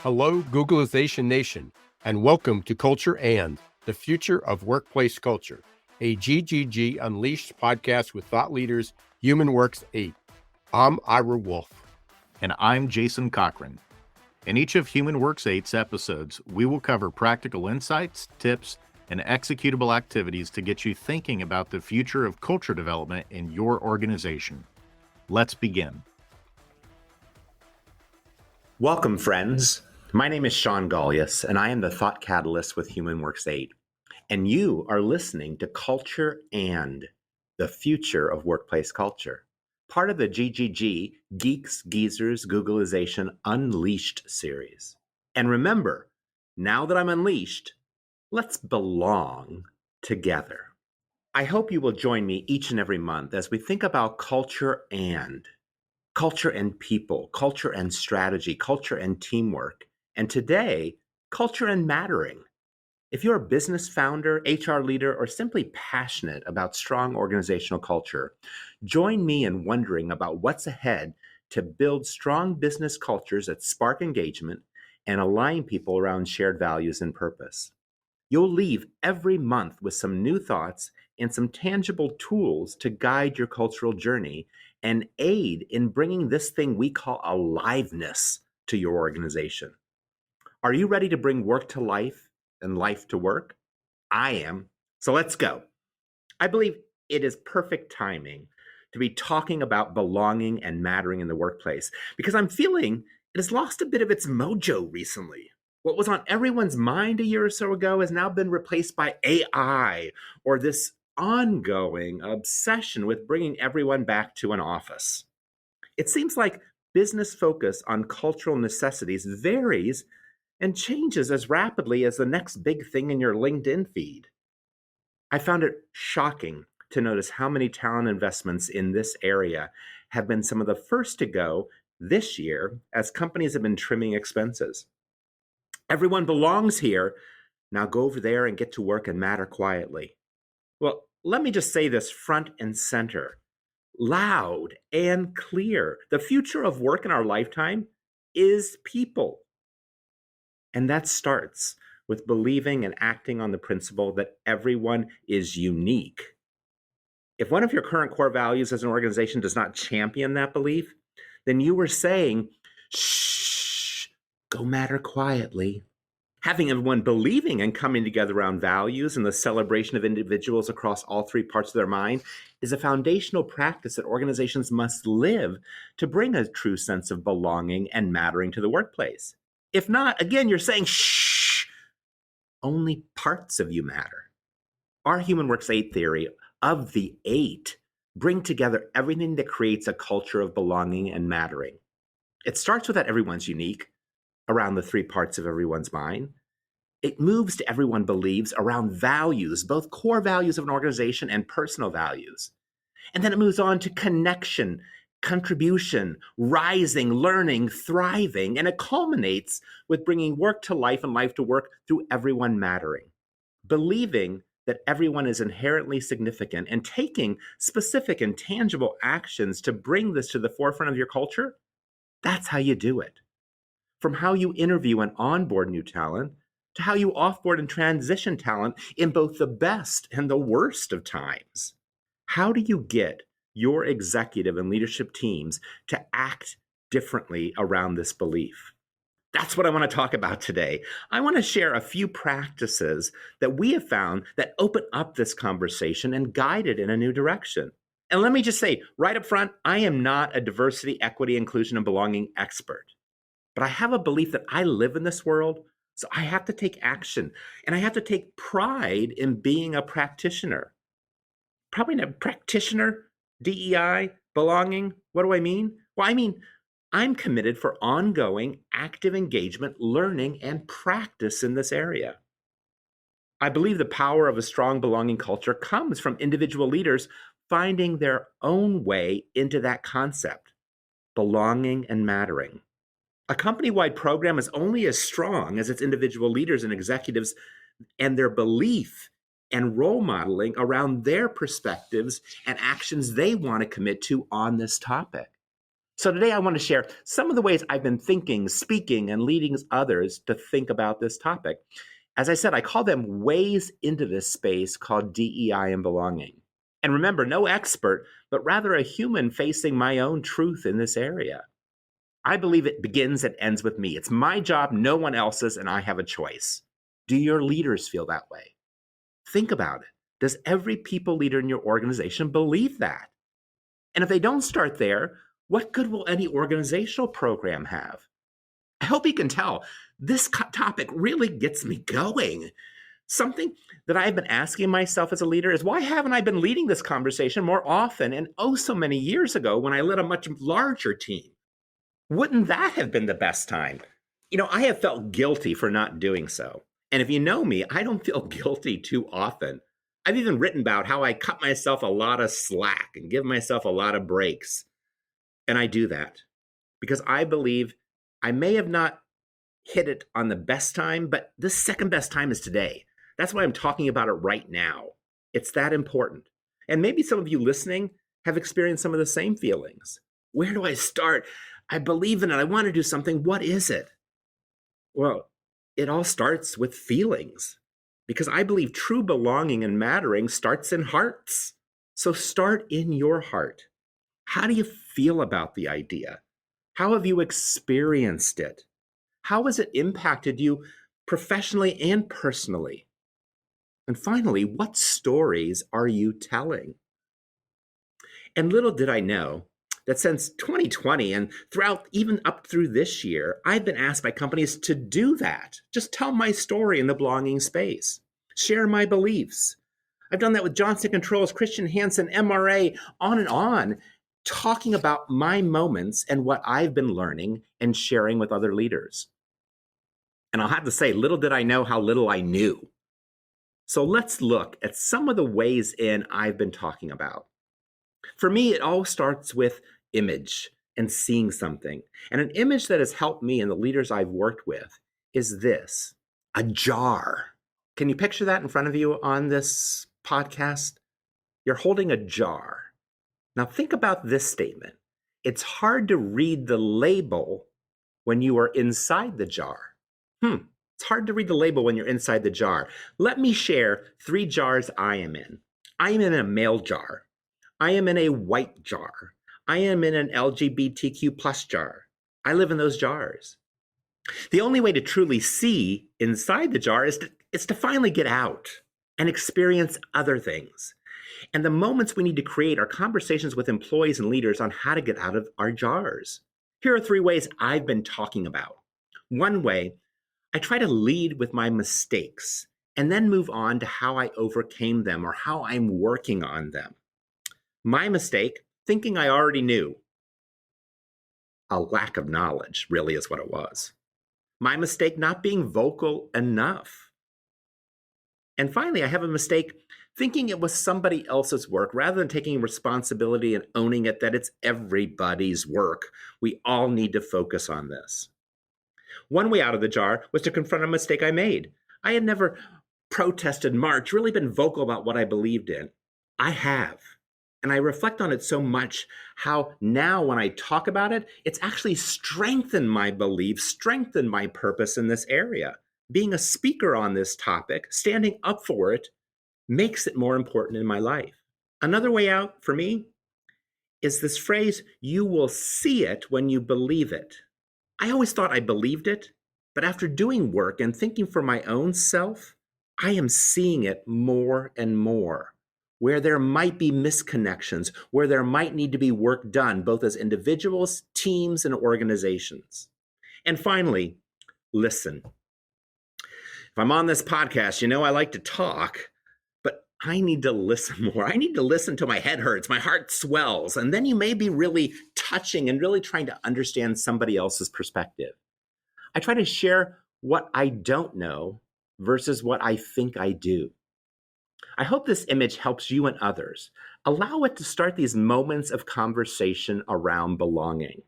Hello, Googleization Nation, and welcome to Culture and the Future of Workplace Culture, a GGG Unleashed podcast with thought leaders, HumanWorks8. I'm Ira Wolf. And I'm Jason Cochran. In each of HumanWorks8's episodes, we will cover practical insights, tips, and executable activities to get you thinking about the future of culture development in your organization. Let's begin. Welcome, friends. My name is Sean Gulyas, and I am the Thought Catalyst with HumanWorks8. And you are listening to Culture and the Future of Workplace Culture, part of the GGG Geeks, Geezers, Googleization Unleashed series. And remember, now that I'm unleashed, let's belong together. I hope you will join me each and every month as we think about culture and people, culture and strategy, culture and teamwork, and today, culture and mattering. If you're a business founder, HR leader, or simply passionate about strong organizational culture, join me in wondering about what's ahead to build strong business cultures that spark engagement and align people around shared values and purpose. You'll leave every month with some new thoughts and some tangible tools to guide your cultural journey and aid in bringing this thing we call aliveness to your organization. Are you ready to bring work to life and life to work? I am. So let's go. I believe it is perfect timing to be talking about belonging and mattering in the workplace because I'm feeling it has lost a bit of its mojo recently. What was on everyone's mind a year or so ago has now been replaced by AI or this ongoing obsession with bringing everyone back to an office. It seems like business focus on cultural necessities varies and changes as rapidly as the next big thing in your LinkedIn feed. I found it shocking to notice how many talent investments in this area have been some of the first to go this year as companies have been trimming expenses. Everyone belongs here. Now go over there and get to work and matter quietly. Well, let me just say this front and center, loud and clear. The future of work in our lifetime is people. And that starts with believing and acting on the principle that everyone is unique. If one of your current core values as an organization does not champion that belief, then you are saying, shh, go matter quietly. Having everyone believing and coming together around values and the celebration of individuals across all three parts of their mind is a foundational practice that organizations must live to bring a true sense of belonging and mattering to the workplace. If not, again, you're saying, shh, only parts of you matter. Our HumanWorks8 theory of the 8 bring together everything that creates a culture of belonging and mattering. It starts with that everyone's unique, around the three parts of everyone's mind. It moves to everyone believes around values, both core values of an organization and personal values. And then it moves on to connection, contribution, rising, learning, thriving, and it culminates with bringing work to life and life to work through everyone mattering, believing that everyone is inherently significant and taking specific and tangible actions to bring this to the forefront of your culture. That's how you do it. From how you interview and onboard new talent to how you offboard and transition talent in both the best and the worst of times. How do you get your executive and leadership teams to act differently around this belief? That's what I want to talk about today. I want to share a few practices that we have found that open up this conversation and guide it in a new direction. And let me just say right up front, I am not a diversity, equity, inclusion, and belonging expert. But I have a belief that I live in this world, so I have to take action. And I have to take pride in being a practitioner. Probably not a practitioner, DEI, belonging. What do I mean? Well, I mean, I'm committed for ongoing active engagement, learning, and practice in this area. I believe the power of a strong belonging culture comes from individual leaders finding their own way into that concept, belonging and mattering. A company-wide program is only as strong as its individual leaders and executives and their belief and role modeling around their perspectives and actions they want to commit to on this topic. So today I want to share some of the ways I've been thinking, speaking, and leading others to think about this topic. As I said, I call them ways into this space called DEI and belonging. And remember, no expert, but rather a human facing my own truth in this area. I believe it begins and ends with me. It's my job, no one else's, and I have a choice. Do your leaders feel that way? Think about it. Does every people leader in your organization believe that? And if they don't start there, what good will any organizational program have? I hope you can tell this topic really gets me going. Something that I've been asking myself as a leader is, why haven't I been leading this conversation more often and oh so many years ago when I led a much larger team? Wouldn't that have been the best time? I have felt guilty for not doing so. And if you know me, I don't feel guilty too often. I've even written about how I cut myself a lot of slack and give myself a lot of breaks. And I do that because I believe I may have not hit it on the best time, but the second best time is today. That's why I'm talking about it right now. It's that important. And maybe some of you listening have experienced some of the same feelings. Where do I start? I believe in it. I want to do something. What is it? Well, it all starts with feelings, because I believe true belonging and mattering starts in hearts. So start in your heart. How do you feel about the idea? How have you experienced it? How has it impacted you professionally and personally? And finally, what stories are you telling? And little did I know that since 2020 and throughout even up through this year, I've been asked by companies to do that. Just tell my story in the belonging space. Share my beliefs. I've done that with Johnson Controls, Christian Hansen, MRA, on, talking about my moments and what I've been learning and sharing with other leaders. And I'll have to say, little did I know how little I knew. So let's look at some of the ways in I've been talking about. For me, it all starts with image and seeing something. And an image that has helped me and the leaders I've worked with is this: a jar. Can you picture that in front of you on this podcast? You're holding a jar. Now think about this statement. It's hard to read the label when you are inside the jar. It's hard to read the label when you're inside the jar. Let me share 3 jars I am in. I am in a male jar. I am in a white jar. I am in an LGBTQ plus jar. I live in those jars. The only way to truly see inside the jar is to finally get out and experience other things. And the moments we need to create are conversations with employees and leaders on how to get out of our jars. Here are 3 ways I've been talking about. One way, I try to lead with my mistakes and then move on to how I overcame them or how I'm working on them. My mistake, thinking I already knew. A lack of knowledge really is what it was. My mistake, not being vocal enough. And finally, I have a mistake thinking it was somebody else's work rather than taking responsibility and owning it, that it's everybody's work. We all need to focus on this. One way out of the jar was to confront a mistake I made. I had never protested, marched, really been vocal about what I believed in. I have. And I reflect on it so much how now when I talk about it, it's actually strengthened my belief, strengthened my purpose in this area. Being a speaker on this topic, standing up for it, makes it more important in my life. Another way out for me is this phrase, you will see it when you believe it. I always thought I believed it, but after doing work and thinking for my own self, I am seeing it more and more. Where there might be misconnections, where there might need to be work done, both as individuals, teams, and organizations. And finally, listen. If I'm on this podcast, I like to talk, but I need to listen more. I need to listen till my head hurts, my heart swells, and then you may be really touching and really trying to understand somebody else's perspective. I try to share what I don't know versus what I think I do. I hope this image helps you and others. Allow it to start these moments of conversation around belonging.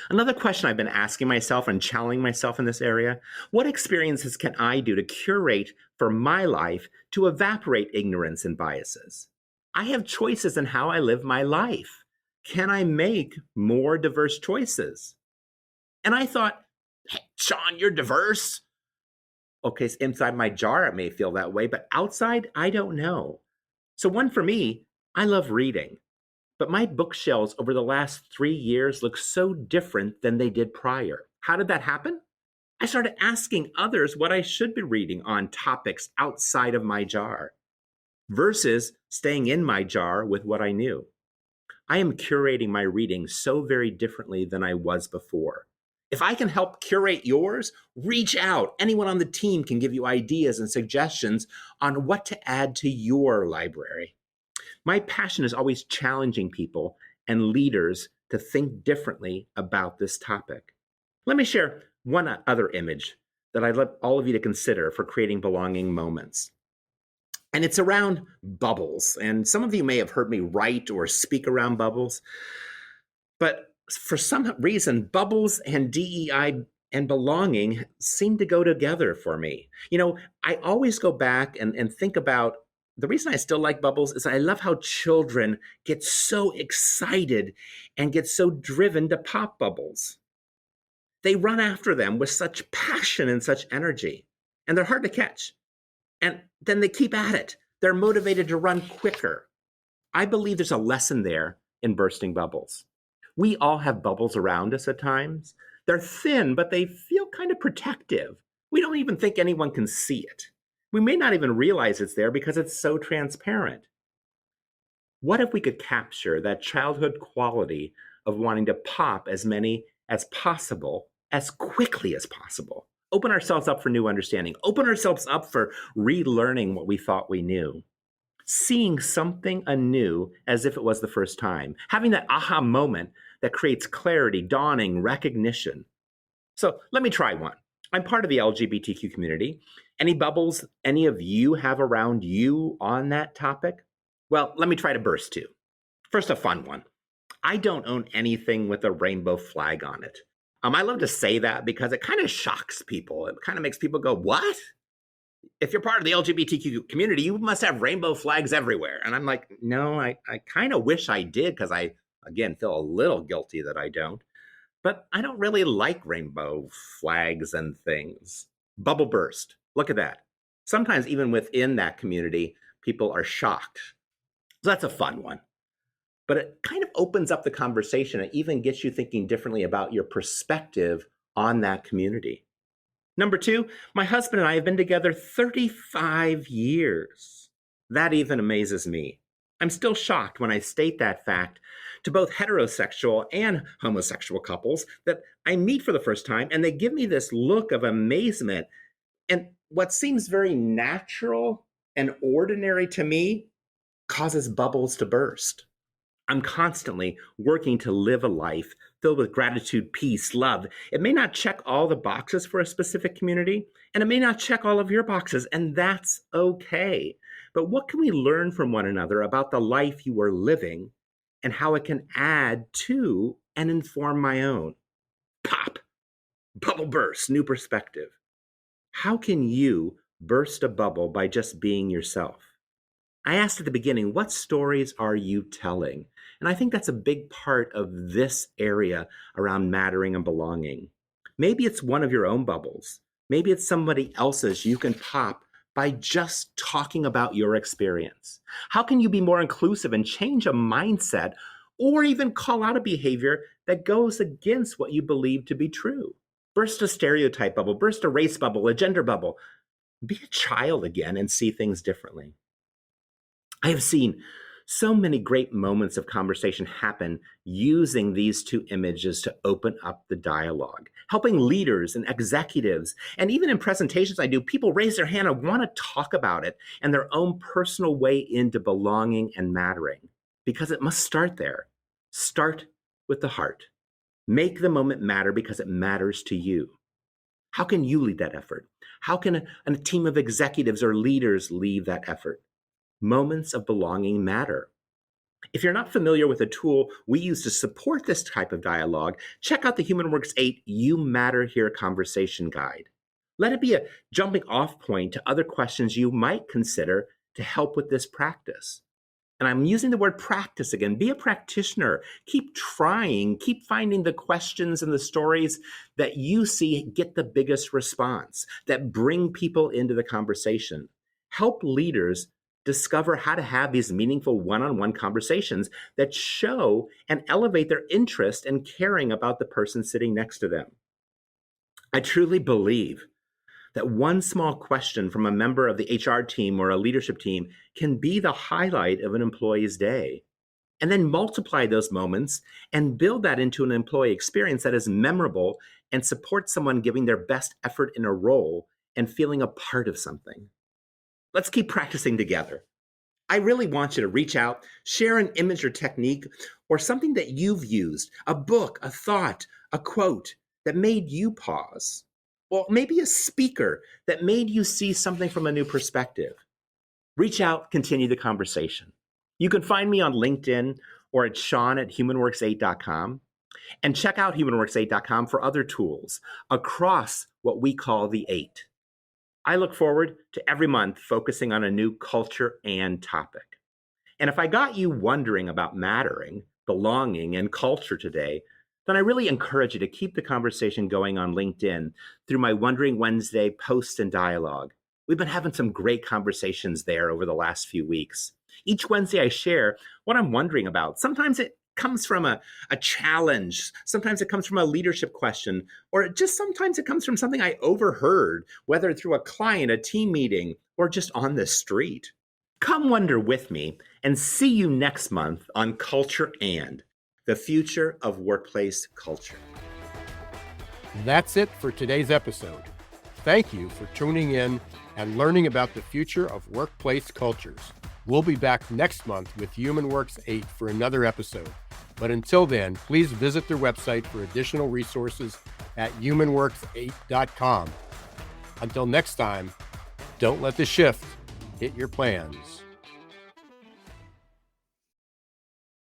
Another question I've been asking myself and challenging myself in this area, what experiences can I do to curate for my life to evaporate ignorance and biases? I have choices in how I live my life. Can I make more diverse choices? And I thought, hey, Sean, you're diverse. Okay, so inside my jar, it may feel that way, but outside, I don't know. So, one for me, I love reading, but my bookshelves over the last 3 years look so different than they did prior. How did that happen? I started asking others what I should be reading on topics outside of my jar versus staying in my jar with what I knew. I am curating my reading so very differently than I was before. If I can help curate yours, reach out. Anyone on the team can give you ideas and suggestions on what to add to your library. My passion is always challenging people and leaders to think differently about this topic. Let me share one other image that I'd love all of you to consider for creating belonging moments. And it's around bubbles. And some of you may have heard me write or speak around bubbles. But for some reason, bubbles and DEI and belonging seem to go together for me. I always go back and think about the reason I still like bubbles is I love how children get so excited and get so driven to pop bubbles. They run after them with such passion and such energy, and they're hard to catch. And then they keep at it. They're motivated to run quicker. I believe there's a lesson there in bursting bubbles. We all have bubbles around us at times. They're thin, but they feel kind of protective. We don't even think anyone can see it. We may not even realize it's there because it's so transparent. What if we could capture that childhood quality of wanting to pop as many as possible, as quickly as possible? Open ourselves up for new understanding. Open ourselves up for relearning what we thought we knew. Seeing something anew as if it was the first time. Having that aha moment that creates clarity, dawning, recognition. So let me try one. I'm part of the LGBTQ community. Any bubbles any of you have around you on that topic? Well, let me try to burst two. First, a fun one. I don't own anything with a rainbow flag on it. I love to say that because it kind of shocks people. It kind of makes people go, what? If you're part of the LGBTQ community, you must have rainbow flags everywhere. And I'm like, no, I kind of wish I did because I, again, feel a little guilty that I don't. But I don't really like rainbow flags and things. Bubble burst. Look at that. Sometimes even within that community, people are shocked. So that's a fun one. But it kind of opens up the conversation and even gets you thinking differently about your perspective on that community. Number two, my husband and I have been together 35 years. That even amazes me. I'm still shocked when I state that fact to both heterosexual and homosexual couples that I meet for the first time, and they give me this look of amazement. And what seems very natural and ordinary to me causes bubbles to burst. I'm constantly working to live a life filled with gratitude, peace, love. It may not check all the boxes for a specific community, and it may not check all of your boxes, and that's okay. But what can we learn from one another about the life you are living and how it can add to and inform my own? Pop, bubble burst, new perspective. How can you burst a bubble by just being yourself? I asked at the beginning, what stories are you telling? And I think that's a big part of this area around mattering and belonging. Maybe it's one of your own bubbles. Maybe it's somebody else's you can pop by just talking about your experience. How can you be more inclusive and change a mindset or even call out a behavior that goes against what you believe to be true? Burst a stereotype bubble, burst a race bubble, a gender bubble. Be a child again and see things differently. I have seen so many great moments of conversation happen using these two images to open up the dialogue, helping leaders and executives, and even in presentations I do, people raise their hand and want to talk about it and their own personal way into belonging and mattering, because it must start there. Start with the heart. Make the moment matter because it matters to you. How can you lead that effort? How can a team of executives or leaders lead that effort? Moments of belonging matter. If you're not familiar with a tool we use to support this type of dialogue, check out the HumanWorks8 You Matter Here conversation guide. Let it be a jumping off point to other questions you might consider to help with this practice. And I'm using the word practice again. Be a practitioner. Keep trying. Keep finding the questions and the stories that you see get the biggest response, that bring people into the conversation. Help leaders discover how to have these meaningful one-on-one conversations that show and elevate their interest and caring about the person sitting next to them. I truly believe that one small question from a member of the HR team or a leadership team can be the highlight of an employee's day. And then multiply those moments and build that into an employee experience that is memorable and supports someone giving their best effort in a role and feeling a part of something. Let's keep practicing together. I really want you to reach out, share an image or technique or something that you've used, a book, a thought, a quote that made you pause. Or maybe a speaker that made you see something from a new perspective. Reach out, continue the conversation. You can find me on LinkedIn or at sean@humanworks8.com. And check out humanworks8.com for other tools across what we call the 8. I look forward to every month focusing on a new culture and topic. And if I got you wondering about mattering, belonging, and culture today, then I really encourage you to keep the conversation going on LinkedIn through my Wondering Wednesday post and dialogue. We've been having some great conversations there over the last few weeks. Each Wednesday I share what I'm wondering about. Sometimes it comes from a challenge. Sometimes it comes from a leadership question, or just sometimes it comes from something I overheard, whether through a client, a team meeting, or just on the street. Come wonder with me and see you next month on Culture and the Future of Workplace Culture. That's it for today's episode. Thank you for tuning in and learning about the future of workplace cultures. We'll be back next month with HumanWorks8 for another episode. But until then, please visit their website for additional resources at HumanWorks8.com. Until next time, don't let the shift hit your plans.